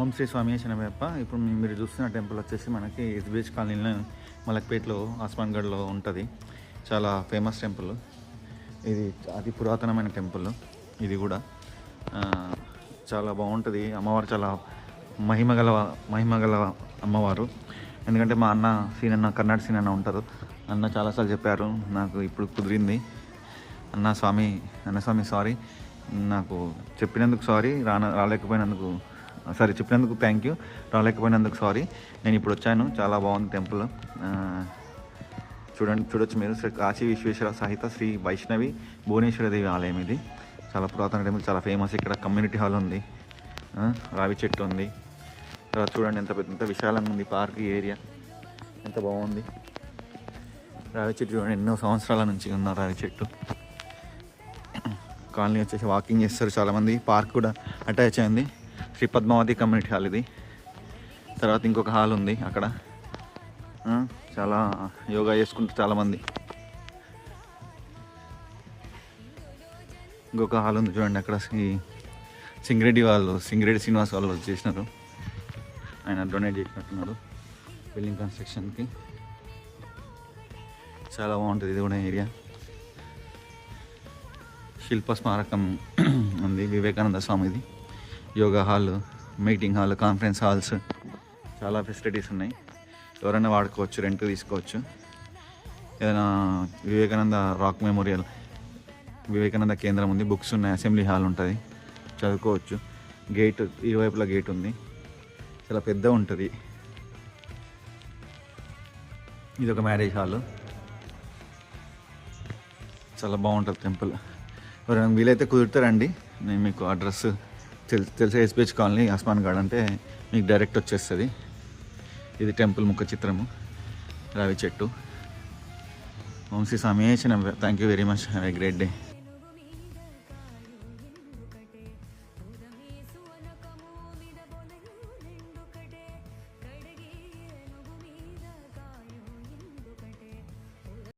ఓం శ్రీ స్వామి శనవేప్ప. ఇప్పుడు మీరు చూస్తున్న టెంపుల్ వచ్చేసి మనకి ఎస్బీహెచ్ కాలనీలో మలక్పేట్లో ఆస్మాన్గఢ్లో ఉంటుంది. చాలా ఫేమస్ టెంపుల్ ఇది, అతి పురాతనమైన టెంపుల్ ఇది కూడా. చాలా బాగుంటుంది. అమ్మవారు చాలా మహిమగల అమ్మవారు. ఎందుకంటే మా అన్న సీనన్న కర్ణాటక సీనన్న ఉంటారు. అన్న చాలాసార్లు చెప్పారు, నాకు ఇప్పుడు కుదిరింది. అన్న స్వామి సారీ, నాకు చెప్పినందుకు సారీ, రాలేకపోయినందుకు చెప్పినందుకు థ్యాంక్ యూ, రాలేకపోయినందుకు సారీ. నేను ఇప్పుడు వచ్చాను. చాలా బాగుంది టెంపుల్. చూడొచ్చు మీరు. శ్రీ కాశీ విశ్వేశ్వర సహిత శ్రీ వైష్ణవి భువనేశ్వర దేవి ఆలయం ఇది. చాలా పురాతన టెంపుల్, చాలా ఫేమస్. ఇక్కడ కమ్యూనిటీ హాల్ ఉంది, రావి చెట్టు ఉంది. తర్వాత చూడండి ఎంత విశాలంగా ఉంది పార్క్ ఏరియా, ఎంత బాగుంది. రావి చెట్టు చూడండి, ఎన్నో సంవత్సరాల నుంచి ఉన్న రావి చెట్టు. కాలనీ వచ్చేసి వాకింగ్ చేస్తారు చాలామంది. పార్క్ కూడా అటాచ్ అయింది. శ్రీ పద్మావతి కమ్యూనిటీ హాల్ ఇది. తర్వాత ఇంకొక హాల్ ఉంది అక్కడ, చాలా యోగా చేసుకుంటారు చాలామంది. ఇంకొక హాల్ ఉంది చూడండి, అక్కడ సింగిరెడ్డి శ్రీనివాస్ వాళ్ళు చేసినారు. ఆయన డొనేట్ చేసినట్టున్నారు బిల్డింగ్ కన్స్ట్రక్షన్కి. చాలా బాగుంటుంది ఇది కూడా ఏరియా. శిల్ప స్మారకం ఉంది, వివేకానంద స్వామిది. Yoga hall, meeting hall, conference halls, చాలా ఫెసిలిటీస్ ఉన్నాయి. ఎవరైనా వాడుకోవచ్చు, రెంట్ తీసుకోవచ్చు. ఏదైనా వివేకానంద రాక్ మెమోరియల్, వివేకానంద కేంద్రం ఉంది, బుక్స్ ఉన్నాయి, అసెంబ్లీ హాల్ ఉంటుంది, చదువుకోవచ్చు. గేట్ ఇరువైపులా గేట్ ఉంది, చాలా పెద్ద ఉంటుంది. ఇది ఒక మ్యారేజ్ హాల్. చాలా బాగుంటుంది టెంపుల్. ఎవరైనా వీలైతే కుదురుతారండి. నేను మీకు అడ్రస్ తెలిసే ఎస్బీహెచ్ కాలనీ ఆస్మాన్గఢ్ అంటే మీకు డైరెక్ట్ వచ్చేస్తుంది. ఇది టెంపుల్ ముఖ చిత్రము, రావి చెట్టు. ఓం శ్రీ స్వామి. Thank you very much. Have a great day.